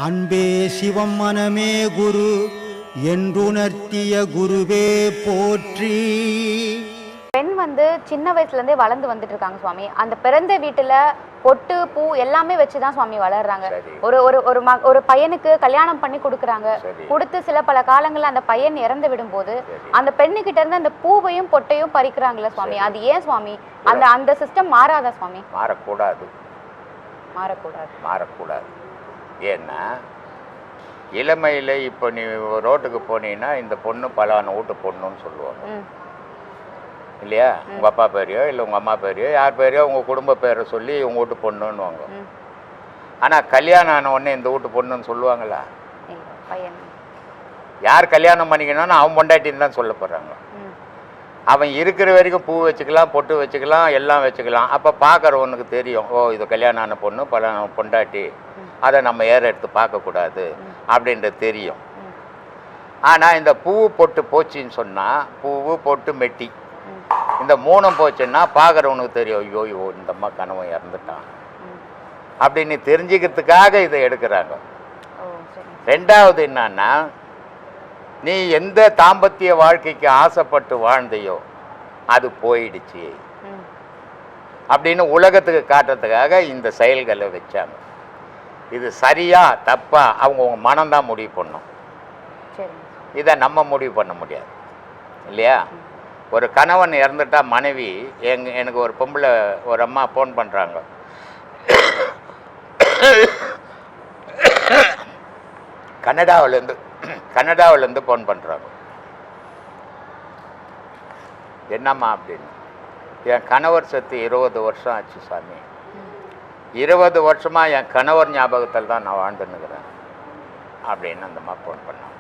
அன்பே சிவம் மனமே குரு என்றுணர்த்திய குருவே போற்றி. பெண் சின்ன வயசுலேருந்தே வளர்ந்து வந்துட்டு இருக்காங்க சுவாமி. அந்த பிறந்த வீட்டில் பொட்டு பூ எல்லாமே வச்சுதான் சுவாமி வளர்றாங்க. ஒரு ஒரு ஒரு பையனுக்கு கல்யாணம் பண்ணி கொடுக்குறாங்க. கொடுத்து சில பல காலங்களில் அந்த பையன் இறந்து விடும்போது அந்த பெண்ணுகிட்ட இருந்து அந்த பூவையும் பொட்டையும் பறிக்கிறாங்களே சுவாமி, அது ஏன் சுவாமி? அந்த அந்த சிஸ்டம் மாறாதா சுவாமி? மாறக்கூடாது, மாறக்கூடாது, மாறக்கூடாது. ஏன்னா இளமையில் இப்போ நீ ரோட்டுக்கு போனீங்கன்னா இந்த பொண்ணு பலான வீட்டு பொண்ணுன்னு சொல்லுவாங்க இல்லையா? உங்கள் அப்பா பேரையோ இல்லை உங்கள் அம்மா பேரையோ யார் பேரையோ உங்கள் குடும்ப பேரை சொல்லி உங்கள் வீட்டு பொண்ணுன்னுவாங்க. ஆனால் கல்யாணம் ஆன உடனே இந்த வீட்டு பொண்ணுன்னு சொல்லுவாங்களா? யார் கல்யாணம் பண்ணிக்கணும்னு அவன் பொண்டாட்டின்னு தான் சொல்ல போகிறாங்க. அவன் இருக்கிற வரைக்கும் பூ வச்சுக்கலாம், பொட்டு வச்சுக்கலாம், எல்லாம் வச்சுக்கலாம். அப்போ பார்க்குறவனுக்கு தெரியும், ஓ இது கல்யாணம் ஆன பொண்ணு பொண்டாட்டி, அதை நம்ம ஏற எடுத்து பார்க்கக்கூடாது அப்படின்றது தெரியும். ஆனால் இந்த பூ பொட்டு போச்சுன்னு சொன்னால், பூவு பொட்டு மெட்டி இந்த மூணும் போச்சுன்னா பார்க்குறவனுக்கு தெரியும், ஐயோ ஐயோ இந்த அம்மா கணவன் இறந்துட்டான் அப்படின்னு தெரிஞ்சுக்கிறதுக்காக இதை எடுக்கிறாங்க. ரெண்டாவது என்னன்னா, நீ எந்த தாம்பத்திய வாழ்க்கைக்கு ஆசைப்பட்டு வாழ்ந்தையோ அது போயிடுச்சு அப்படின்னு உலகத்துக்கு காட்டுறதுக்காக இந்த செயல்களை வச்சாங்க. இது சரியா தப்பா அவங்க மனம்தான் முடிவு பண்ணும். இதை நம்ம முடிவு பண்ண முடியாது இல்லையா? ஒரு கணவன் இறந்துட்டா மனைவி, எனக்கு ஒரு பொம்பளை ஒரு அம்மா ஃபோன் பண்ணுறாங்க, கனடாவிலேருந்து ஃபோன் பண்ணுறாங்க. என்னம்மா அப்படின்னு, என் கணவர் செத்து 20 வருஷம் ஆச்சு சாமி, 20 வருஷமாக என் கணவர் ஞாபகத்தில் தான் நான் வாழ்ந்துன்னுக்கிறேன் அப்படின்னு அந்தம்மா ஃபோன் பண்ணாங்க.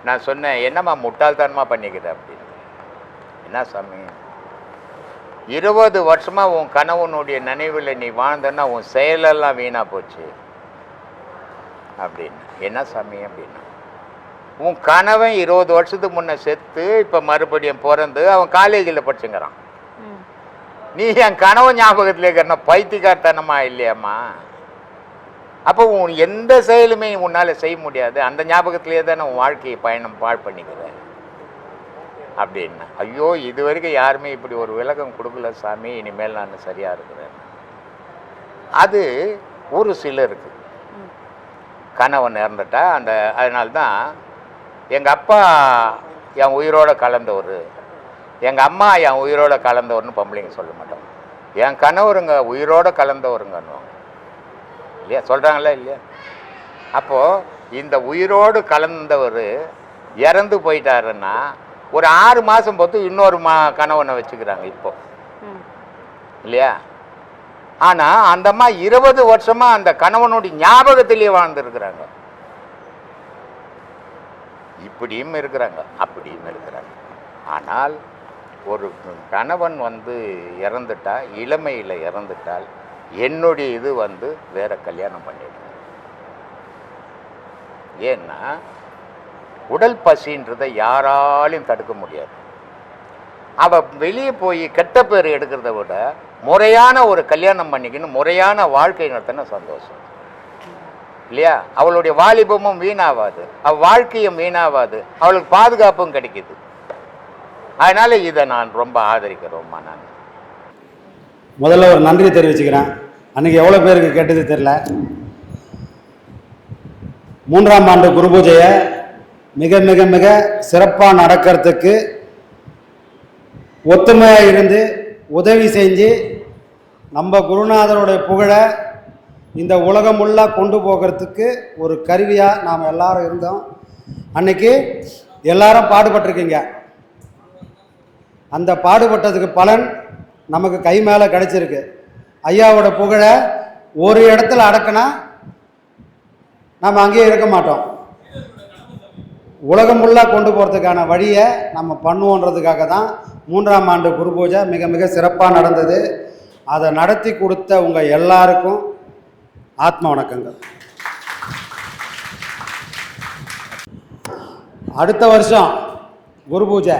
நான் சொன்னேன், என்னம்மா முட்டாள்தனமாக பண்ணிக்கிறேன் அப்படின்னு. என்ன சாமி, 20 வருஷமாக உன் கணவனுடைய நினைவில் நீ வாழ்ந்தன்னா உன் செயலெல்லாம் வீணாக போச்சு அப்படின்னு. என்ன சாமி அப்படின்னா, உன் கணவன் 20 வருஷத்துக்கு முன்னே செத்து இப்போ மறுபடியும் பிறந்து அவன் காலேஜில் படிச்சுங்கிறான். நீ என் கணவன் ஞாபகத்தில் இருக்கிற பைத்தியக்காரத்தனமா இல்லையாம்மா? அப்போ உன் எந்த செயலுமே உன்னால் செய்ய முடியாது, அந்த ஞாபகத்திலே தானே உன் வாழ்க்கையை பாழ் பண்ணிக்கிற அப்படின்னா. ஐயோ இது வரைக்கும் யாருமே இப்படி ஒரு விளக்கம் கொடுக்கல சாமி, இனிமேல் நான் சரியாக இருக்கிறேன். அது ஒரு சிலருக்கு கணவன் இறந்துட்டா அந்த அதனால்தான் எங்கள் அப்பா என் உயிரோடு கலந்தவர், எங்கள் அம்மா என் உயிரோடு கலந்தவர்னு பொம்பளைங்க சொல்ல மாட்டோம், என் கணவருங்க உயிரோடு கலந்தவருங்கன்னுவாங்க இல்லையா? சொல்கிறாங்களா இல்லையா? அப்போது இந்த உயிரோடு கலந்தவர் இறந்து போயிட்டாருன்னா ஒரு 6 மாதம் பொறுத்து இன்னொரு கணவனை வச்சுக்கிறாங்க இப்போ இல்லையா? ஆனால் அந்த அம்மா 20 வருஷமாக அந்த கணவனுடைய ஞாபகத்திலேயே வாழ்ந்துருக்குறாங்க. இப்படியும் இருக்கிறாங்க, அப்படியும் இருக்கிறாங்க. ஆனால் ஒரு கணவன் இறந்துட்டா, இளமையில் இறந்துட்டால் என்னுடைய இது வேற கல்யாணம் பண்ணிடுறேன். ஏன்னா உடல் பசின்றதை யாராலையும் தடுக்க முடியாது. அவள் வெளியே போய் கெட்ட பேர் எடுக்கிறத விட முறையான ஒரு கல்யாணம் பண்ணிக்கணும், முறையான வாழ்க்கை நடத்தின சந்தோஷம் இல்லையா? அவளுடைய வாலிபமும் வீணாவாது, அவள் வாழ்க்கையும் வீணாவாது, அவளுக்கு பாதுகாப்பும் கிடைக்குது. அதனால இதை நான் ரொம்ப ஆதரிக்கிறோம்மா. நான் முதல்ல ஒரு நன்றி தெரிவிச்சுக்கிறேன். அன்றைக்கி எவ்வளோ பேருக்கு கேட்டது தெரில. 3ஆம் ஆண்டு குரு பூஜையை மிக மிக மிக சிறப்பாக நடக்கிறதுக்கு ஒத்துமையாக இருந்து உதவி செஞ்சு நம்ம குருநாதருடைய புகழை இந்த உலகம் ஃபுல்லாக கொண்டு போகிறதுக்கு ஒரு கருவியாக நாம் எல்லாரும் இருந்தோம். அன்னைக்கு எல்லாரும் பாடுபட்டிருக்கீங்க. அந்த பாடுபட்டதுக்கு பலன் நமக்கு கை மேலே கிடைச்சிருக்கு. ஐயாவோட புகழை ஒரு இடத்துல அடக்கினா நம்ம அங்கேயே இருக்க மாட்டோம். உலகம் ஃபுல்லாக கொண்டு போகிறதுக்கான வழியை நம்ம பண்ணுவோன்றதுக்காக தான் 3ஆம் ஆண்டு குரு பூஜை மிக மிக சிறப்பாக நடந்தது. அதை நடத்தி கொடுத்த உங்கள் எல்லாருக்கும் ஆத்ம வணக்கங்கள். அடுத்த வருஷம் குரு பூஜை,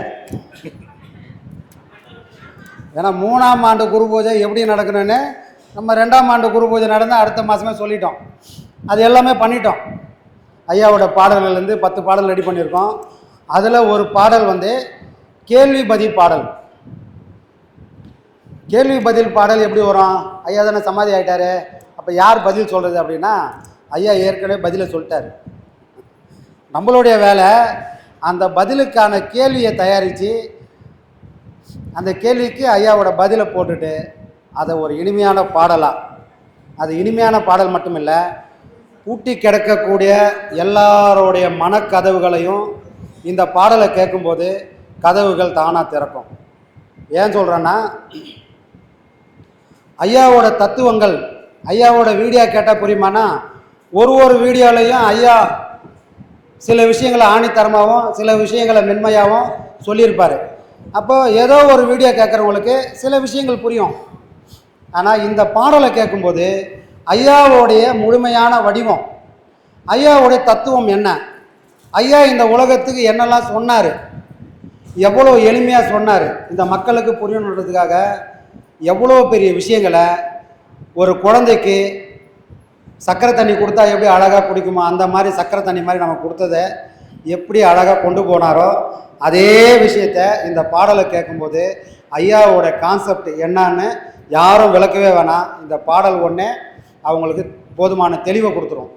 ஏன்னா 3ஆம் ஆண்டு குரு பூஜை எப்படி நடக்கணும்னு நம்ம 2ஆம் ஆண்டு குரு பூஜை நடந்தால் அடுத்த மாதமே சொல்லிட்டோம். அது எல்லாமே பண்ணிட்டோம். ஐயாவோட பாடல்கள்லேருந்து 10 பாடல் ரெடி பண்ணியிருக்கோம். அதில் ஒரு பாடல் வந்து கேள்வி பதில் பாடல். கேள்வி பதில் பாடல் எப்படி வரும்? ஐயா தானே சமாதி ஆகிட்டாரு, அப்போ யார் பதில் சொல்கிறது அப்படின்னா, ஐயா ஏற்கனவே பதிலை சொல்லிட்டார். நம்மளுடைய வேலை அந்த பதிலுக்கான கேள்வியை தயாரித்து அந்த கேள்விக்கு ஐயாவோட பதிலை போட்டுட்டு அதை ஒரு இனிமையான பாடலாக, அது இனிமையான பாடல் மட்டும் இல்லை, பூட்டி கிடக்கக்கூடிய எல்லாருடைய மனக்கதவுகளையும் இந்த பாடலை கேட்கும்போது கதவுகள் தானாக திறக்கும். ஏன் சொல்கிறேன்னா, ஐயாவோட தத்துவங்கள், ஐயாவோட வீடியோ கேட்டால் புரியுமானா, ஒரு வீடியோலையும் ஐயா சில விஷயங்களை ஆணித்தரமாகவும் சில விஷயங்களை மென்மையாகவும் சொல்லியிருப்பார். அப்போ ஏதோ ஒரு வீடியோ கேட்குறவங்களுக்கு சில விஷயங்கள் புரியும். ஆனால் இந்த பாடலை கேட்கும்போது ஐயாவோடைய முழுமையான வடிவம், ஐயாவுடைய தத்துவம் என்ன, ஐயா இந்த உலகத்துக்கு என்னெல்லாம் சொன்னார், எவ்வளோ எளிமையாக சொன்னார், இந்த மக்களுக்கு புரியணுன்றதுக்காக எவ்வளோ பெரிய விஷயங்களை, ஒரு குழந்தைக்கு சக்கரை தண்ணி கொடுத்தா எப்படி அழகாக குடிக்குமோ அந்த மாதிரி சக்கரை தண்ணி மாதிரி நம்ம கொடுத்ததை எப்படி அழகாக கொண்டு போனாரோ அதே விஷயத்தை இந்த பாடலை கேட்கும்போது ஐயாவோட கான்செப்ட் என்னன்னு யாரும் விளக்கவே வேணாம். இந்த பாடல் ஒன்றே அவங்களுக்கு போதுமான தெளிவை கொடுத்துரும்.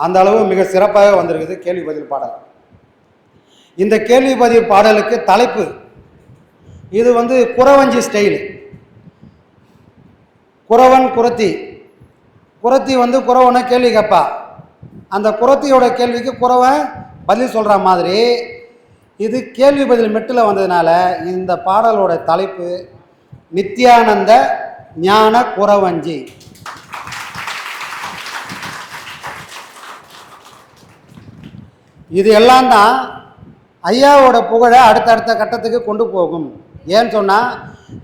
அந்த அளவு மிக சிறப்பாக வந்திருக்குது கேள்வி பதில் பாடல். இந்த கேள்வி பதில் பாடலுக்கு தலைப்பு இது வந்து குறவஞ்சி ஸ்டைல். குறவன் குறத்தி, குறத்தி வந்து குறவனை கேள்வி கேட்பா, அந்த குறத்தியோட கேள்விக்கு குறவன் பதில் சொல்கிற மாதிரி இது கேள்வி பதில் மெட்டில் வந்ததுனால இந்த பாடலோட தலைப்பு நித்யானந்த ஞான குறவஞ்சி. இது எல்லாம் தான் ஐயாவோட புகழை அடுத்தடுத்த கட்டத்துக்கு கொண்டு போகும். ஏன்னு சொன்னால்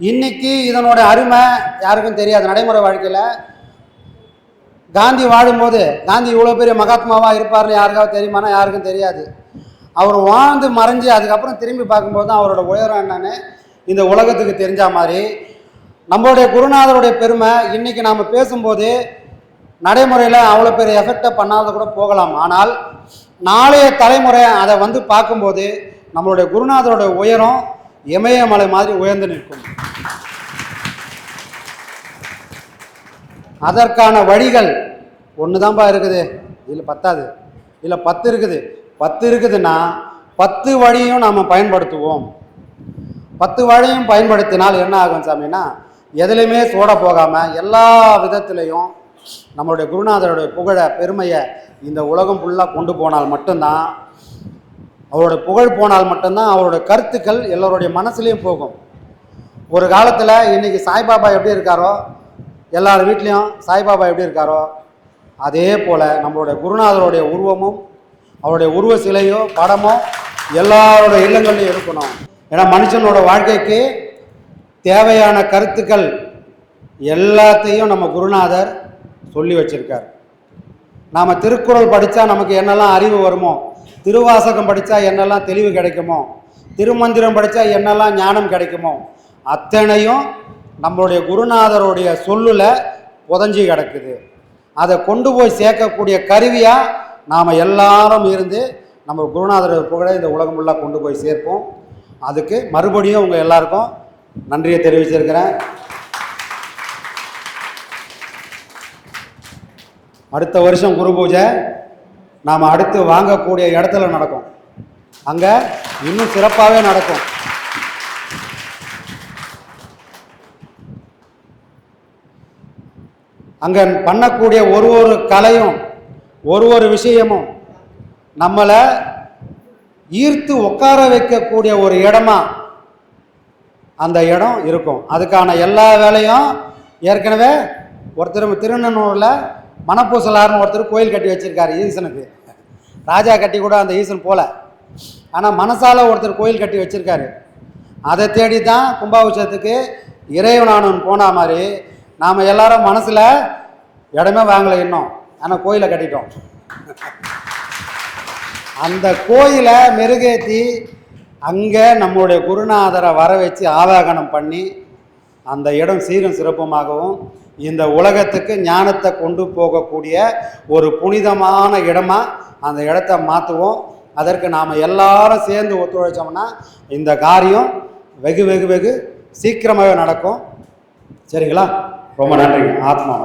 இன்னைக்கு இதனோட அருமை யாருக்கும் தெரியாது. நடைமுறை வாழ்க்கையில் காந்தி வாழும்போது காந்தி இவ்வளோ பெரிய மகாத்மாவாக இருப்பார்னு யாருக்காவது தெரியுமானா யாருக்கும் தெரியாது. அவர் வாழ்ந்து மறைஞ்சு அதுக்கப்புறம் திரும்பி பார்க்கும்போது தான் அவரோட உயரம் என்னன்னு இந்த உலகத்துக்கு தெரிஞ்ச மாதிரி நம்மளுடைய குருநாதருடைய பெருமை இன்றைக்கி நாம் பேசும்போது நடைமுறையில் அவ்வளோ பெரிய எஃபெக்டை பண்ணாத கூட போகலாம். ஆனால் நாளைய தலைமுறை அதை வந்து பார்க்கும்போது நம்மளுடைய குருநாதரோட உயரம் இமயமலை மாதிரி உயர்ந்து நிற்கும். அதற்கான வழிகள் ஒன்று தான்ப்பா இருக்குது, இதில் பத்தாது, இல்லை 10 இருக்குது. 10 இருக்குதுன்னா 10 வழியும் நாம் பயன்படுத்துவோம். 10 வழியும் பயன்படுத்தினால் என்ன ஆகும் சாமின்னா, எதுலையுமே சோட போகாமல் எல்லா விதத்துலேயும் நம்மளுடைய குருநாதருடைய புகழை பெருமையை இந்த உலகம் ஃபுல்லாக கொண்டு போனால் மட்டும்தான், அவருடைய புகழ் போனால் மட்டும்தான் அவருடைய கருத்துக்கள் எல்லோருடைய மனசுலேயும் போகும். ஒரு காலத்தில் இன்றைக்கி சாய்பாபா எப்படி இருக்காரோ, எல்லார் வீட்லேயும் சாய்பாபா எப்படி இருக்காரோ அதே போல் நம்மளுடைய குருநாதருடைய உருவமும் அவருடைய உருவ சிலையோ படமோ எல்லாரோட இல்லங்கள்லையும் இருக்கணும். ஏன்னா மனுஷனோட வாழ்க்கைக்கு தேவையான கருத்துக்கள் எல்லாத்தையும் நம்ம குருநாதர் சொல்லி வச்சிருக்கார். நாம் திருக்குறள் படித்தா நமக்கு என்னெல்லாம் அறிவு வருமோ, திருவாசகம் படித்தா என்னெல்லாம் தெளிவு கிடைக்குமோ, திருமந்திரம் படித்தா என்னெல்லாம் ஞானம் கிடைக்குமோ அத்தனையும் நம்மளுடைய குருநாதருடைய சொல்லுல புதஞ்சி கிடக்குது. அதை கொண்டு போய் சேர்க்கக்கூடிய கருவியாக நாம் எல்லாரும் இருந்து நம்ம குருநாதருடைய புகழை இந்த உலகம் ஃபுல்லாக கொண்டு போய் சேர்ப்போம். அதுக்கு மறுபடியும் உங்கள் எல்லாருக்கும் நன்றியை தெரிவிச்சிருக்கிறேன். அடுத்த வருஷம் குரு பூஜை நாம் அடுத்து வாங்கக்கூடிய இடத்துல நடக்கும். அங்கே இன்னும் சிறப்பாகவே நடக்கும். அங்கே பண்ணக்கூடிய ஒரு கலையும் ஒரு விஷயமும் நம்மளை ஈர்த்து உட்கார வைக்கக்கூடிய ஒரு இடமா அந்த இடம் இருக்கும். அதுக்கான எல்லா வேலையும் ஏற்கனவே ஒருத்தர் திருநெல்வேலியில் மணப்பூசலார்னு ஒருத்தர் கோயில் கட்டி வச்சுருக்காரு ஈசனுக்கு. ராஜா கட்டி கூட அந்த ஈசன் போல, ஆனால் மனசால ஒருத்தர் கோயில் கட்டி வச்சுருக்காரு. அதை தேடி தான் கும்பாபிஷேகத்துக்கு இறைவனானவன் போன மாதிரி நாம் எல்லாரும் மனசில் இடமே வாங்கலை இன்னும், ஆனால் கோயிலை கட்டிட்டோம். அந்த கோயிலை மெருகேற்றி அங்கே நம்மளுடைய குருநாதரை வர வச்சு ஆவாகனம் பண்ணி அந்த இடம் சீரும் சிறப்புமாகவும் இந்த உலகத்துக்கு ஞானத்தை கொண்டு போகக்கூடிய ஒரு புனிதமான இடமா அந்த இடத்த மாற்றுவோம். அதற்கு நாம் எல்லாரும் சேர்ந்து ஒத்துழைச்சோம்னா இந்த காரியம் வெகு வெகு வெகு சீக்கிரமாகவே நடக்கும். சரிங்களா? ரொம்ப நன்றிங்க. ஆத்மா.